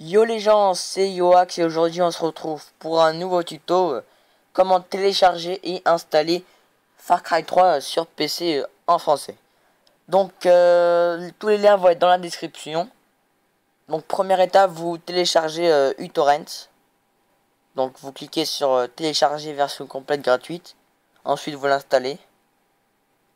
Yo les gens, c'est Yoax et aujourd'hui on se retrouve pour un nouveau tuto comment télécharger et installer Far Cry 3 sur PC en français. Donc tous les liens vont être dans la description. Donc première étape, vous téléchargez uTorrent. Donc vous cliquez sur télécharger version complète gratuite. Ensuite vous l'installez.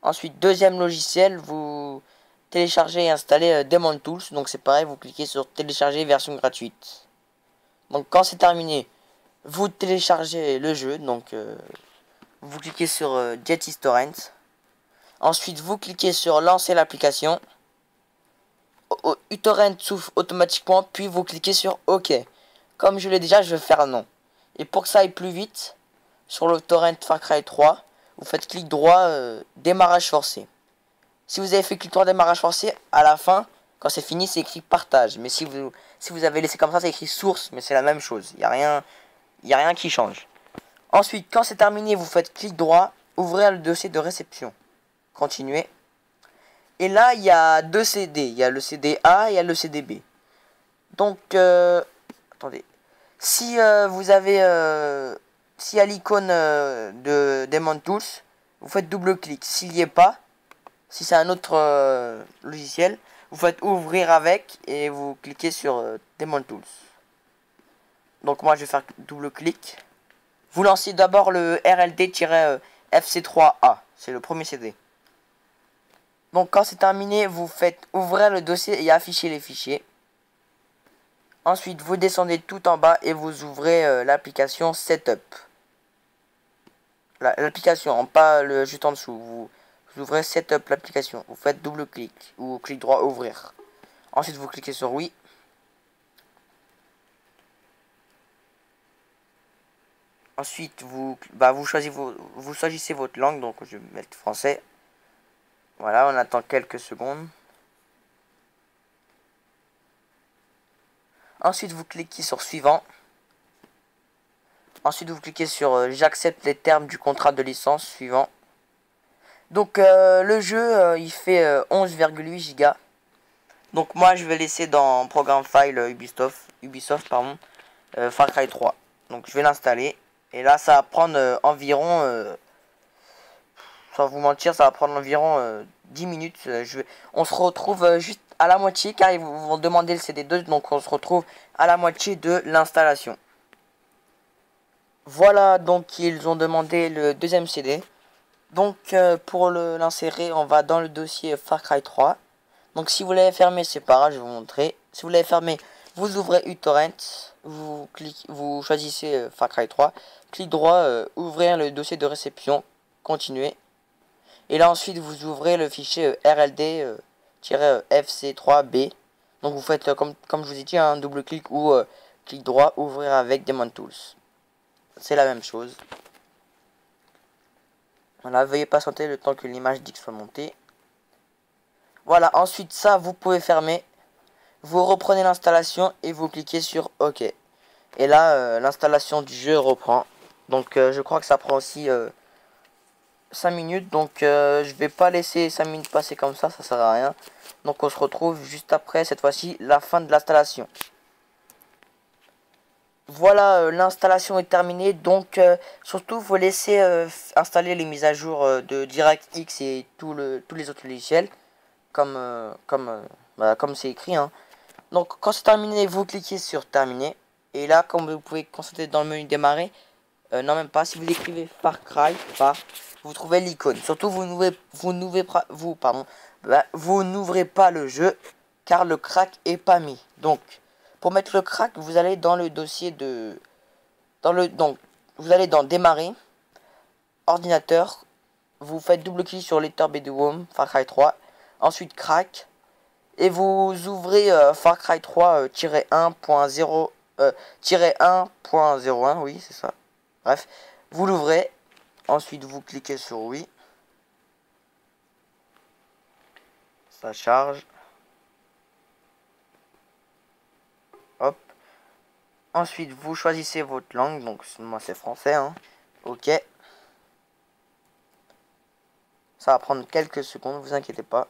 Ensuite deuxième logiciel, vous téléchargez et installez Demon Tools. Donc c'est pareil, vous cliquez sur télécharger version gratuite. Donc quand c'est terminé, vous téléchargez le jeu. Donc vous cliquez sur Jetis Torrent. Ensuite vous cliquez sur lancer l'application. uTorrent s'ouvre automatiquement, puis vous cliquez sur OK. Comme je l'ai déjà, je vais faire non. Et pour que ça aille plus vite, sur le torrent Far Cry 3, vous faites clic droit démarrage forcé. Si vous avez fait clic droit démarrage forcé, à la fin, quand c'est fini, c'est écrit partage. Mais si vous avez laissé comme ça, c'est écrit source, mais c'est la même chose. Il n'y a rien qui change. Ensuite, quand c'est terminé, vous faites clic droit, ouvrir le dossier de réception. Continuez. Et là, il y a deux CD. Il y a le CD A et il y a le CD B. Donc, attendez. Si vous avez... s'il y a l'icône de Demon Tools, vous faites double clic. S'il n'y est pas, si c'est un autre logiciel, vous faites ouvrir avec et vous cliquez sur Demon Tools. Donc moi je vais faire double clic. Vous lancez d'abord le RLD-FC3A. C'est le premier CD. Donc quand c'est terminé, vous faites ouvrir le dossier et afficher les fichiers. Ensuite, vous descendez tout en bas et vous ouvrez l'application Setup. L'application, pas le juste en dessous. Vous ouvrez Setup l'application. Vous faites double clic ou clic droit ouvrir. Ensuite, vous cliquez sur oui. Ensuite, vous choisissez votre langue. Donc, je vais mettre français. Voilà, on attend quelques secondes. Ensuite, vous cliquez sur suivant. Ensuite, vous cliquez sur j'accepte les termes du contrat de licence suivant. Donc, le jeu, il fait 11,8 Go. Donc, moi, je vais laisser dans Programme File Ubisoft Far Cry 3. Donc, je vais l'installer. Et là, ça va prendre environ... sans vous mentir, ça va prendre environ 10 minutes. On se retrouve juste à la moitié, car ils vont demander le CD2. Donc, on se retrouve à la moitié de l'installation. Voilà, donc ils ont demandé le deuxième CD. Donc pour l'insérer, on va dans le dossier Far Cry 3. Donc si vous l'avez fermé, c'est pas grave, je vais vous montrer. Si vous l'avez fermé, vous ouvrez uTorrent, vous choisissez Far Cry 3, clic droit, ouvrir le dossier de réception, continuer. Et là ensuite vous ouvrez le fichier RLD-FC3B. Donc vous faites comme je vous ai dit, un double clic ou clic droit, ouvrir avec Demon Tools. C'est la même chose. Voilà, veuillez patienter le temps que l'image DIC soit montée. Voilà, ensuite ça, vous pouvez fermer. Vous reprenez l'installation et vous cliquez sur OK. Et là, l'installation du jeu reprend. Donc je crois que ça prend aussi 5 minutes. Donc je vais pas laisser 5 minutes passer comme ça sert à rien. Donc on se retrouve juste après, cette fois-ci, la fin de l'installation. Voilà, l'installation est terminée. Donc surtout vous laissez installer les mises à jour de DirectX et tous les autres logiciels comme c'est écrit, hein. Donc quand c'est terminé, vous cliquez sur terminer. Et là, comme vous pouvez constater dans le menu démarrer, non même pas, si vous écrivez Far Cry, vous trouvez l'icône. Surtout vous n'ouvrez pas le jeu car le crack est pas mis. Donc pour mettre le crack, vous allez dans le dossier de... Donc, vous allez dans Démarrer, Ordinateur, vous faites double clic sur Letter Bedroom, Far Cry 3, ensuite Crack, et vous ouvrez Far Cry 3-1.0, 1.01, oui, c'est ça. Bref, vous l'ouvrez, ensuite vous cliquez sur oui, ça charge. Hop. Ensuite, vous choisissez votre langue. Donc, moi, c'est français. Hein. OK. Ça va prendre quelques secondes. Vous inquiétez pas.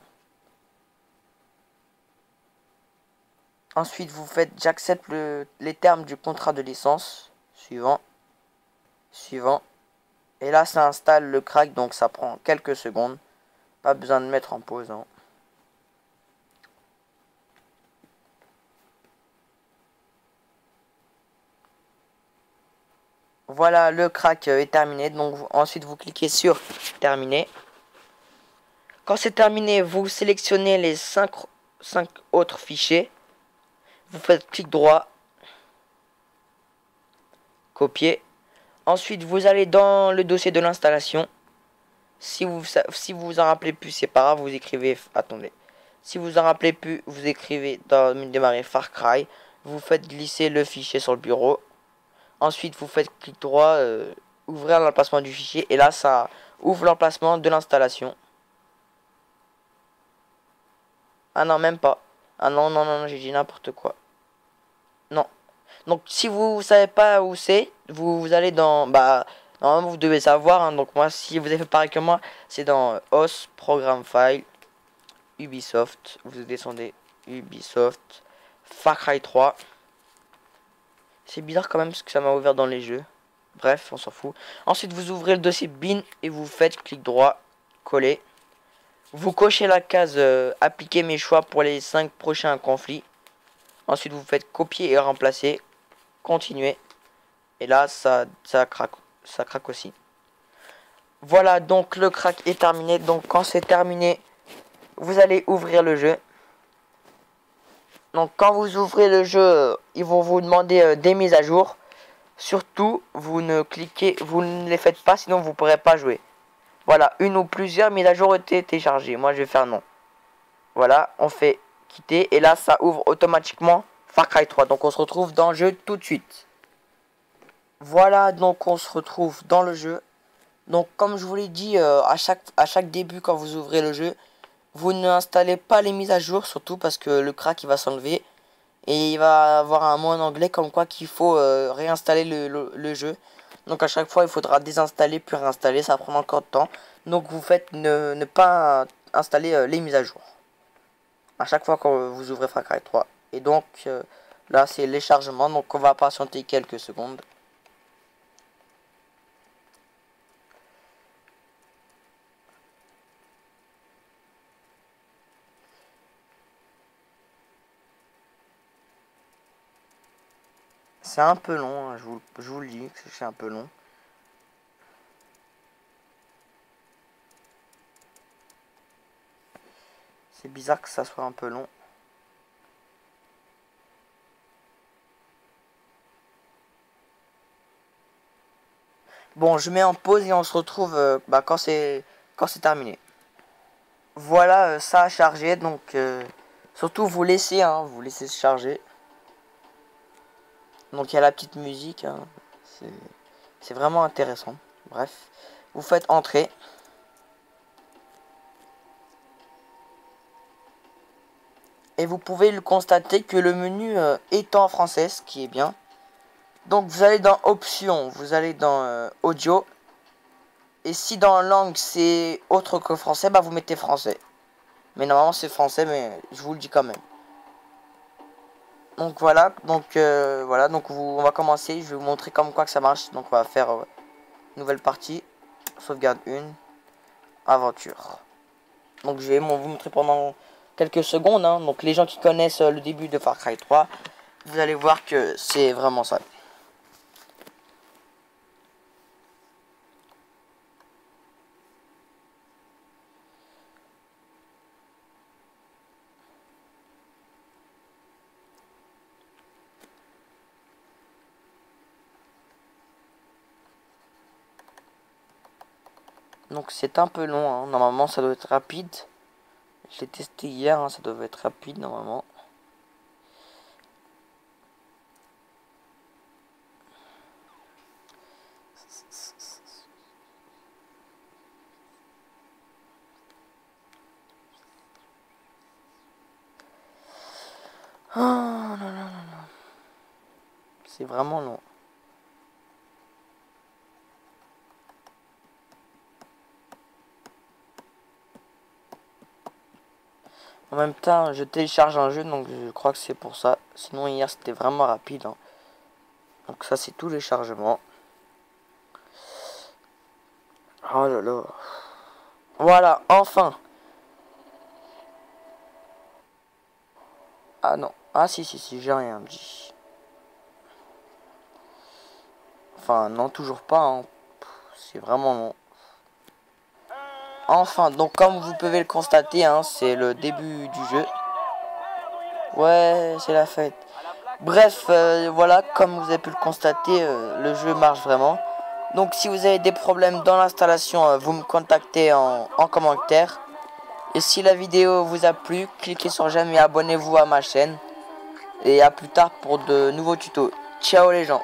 Ensuite, vous faites j'accepte les termes du contrat de licence. Suivant. Suivant. Et là, ça installe le crack, donc ça prend quelques secondes. Pas besoin de mettre en pause. Hein. Voilà, le crack est terminé. Donc ensuite, vous cliquez sur terminer. Quand c'est terminé, vous sélectionnez les 5 autres fichiers. Vous faites clic droit, copier. Ensuite, vous allez dans le dossier de l'installation. Si vous en rappelez plus, c'est pas grave, vous écrivez. Attendez. Si vous en rappelez plus, vous écrivez dans démarrer Far Cry. Vous faites glisser le fichier sur le bureau. Ensuite, vous faites clic droit, ouvrir l'emplacement du fichier. Et là, ça ouvre l'emplacement de l'installation. Ah non, même pas. Ah non, non, non, j'ai dit n'importe quoi. Non. Donc, si vous savez pas où c'est, vous allez dans... Bah, normalement, vous devez savoir. Hein, donc, moi, si vous avez fait pareil que moi, c'est dans OS, Programme File, Ubisoft. Vous descendez Ubisoft, Far Cry 3. C'est bizarre quand même parce que ça m'a ouvert dans les jeux. Bref, on s'en fout. Ensuite, vous ouvrez le dossier bin et vous faites clic droit, coller. Vous cochez la case appliquer mes choix pour les 5 prochains conflits. Ensuite, vous faites copier et remplacer. Continuer. Et là, ça craque aussi. Voilà, donc le crack est terminé. Donc quand c'est terminé, vous allez ouvrir le jeu. Donc quand vous ouvrez le jeu, ils vont vous demander des mises à jour. Surtout, vous ne les faites pas, sinon vous ne pourrez pas jouer. Voilà, une ou plusieurs mises à jour ont été téléchargées. Moi, je vais faire non. Voilà, on fait quitter. Et là, ça ouvre automatiquement Far Cry 3. Donc on se retrouve dans le jeu tout de suite. Voilà, donc on se retrouve dans le jeu. Donc comme je vous l'ai dit à chaque début quand vous ouvrez le jeu, vous n'installez pas les mises à jour, surtout parce que le crack il va s'enlever. Et il va avoir un mot en anglais comme quoi qu'il faut réinstaller le jeu. Donc à chaque fois il faudra désinstaller puis réinstaller, ça prend encore de temps. Donc vous faites ne pas installer les mises à jour. À chaque fois quand vous ouvrez Far Cry 3. Et donc là c'est les chargements, donc on va patienter quelques secondes. C'est un peu long, hein, je vous le dis que c'est un peu long. C'est bizarre que ça soit un peu long. Bon, je mets en pause et on se retrouve quand c'est terminé. Voilà, ça a chargé, donc surtout vous laissez se charger. Donc il y a la petite musique, hein, c'est vraiment intéressant. Bref, vous faites entrer. Et vous pouvez le constater que le menu est en français, ce qui est bien. Donc vous allez dans options, vous allez dans audio. Et si dans langue c'est autre que français, bah vous mettez français. Mais normalement c'est français, mais je vous le dis quand même. Donc voilà, on va commencer. Je vais vous montrer comme quoi que ça marche. Donc on va faire nouvelle partie, sauvegarde 1, aventure. Donc je vais vous montrer pendant quelques secondes. Hein. Donc les gens qui connaissent le début de Far Cry 3, vous allez voir que c'est vraiment ça. Donc c'est un peu long, hein. Normalement ça doit être rapide. Je l'ai testé hier, hein. Ça doit être rapide normalement. Oh non, non, non, non. C'est vraiment long. En même temps, je télécharge un jeu, donc je crois que c'est pour ça. Sinon, hier, c'était vraiment rapide. Hein. Donc ça, c'est tous les chargements. Oh là là. Voilà, enfin. Ah non. Ah si, j'ai rien dit. Enfin, non, toujours pas. Hein. C'est vraiment long. Enfin, donc comme vous pouvez le constater, hein, c'est le début du jeu. Ouais, c'est la fête. Bref, voilà, comme vous avez pu le constater, le jeu marche vraiment. Donc si vous avez des problèmes dans l'installation, vous me contactez en commentaire. Et si la vidéo vous a plu, cliquez sur j'aime et abonnez-vous à ma chaîne. Et à plus tard pour de nouveaux tutos. Ciao les gens.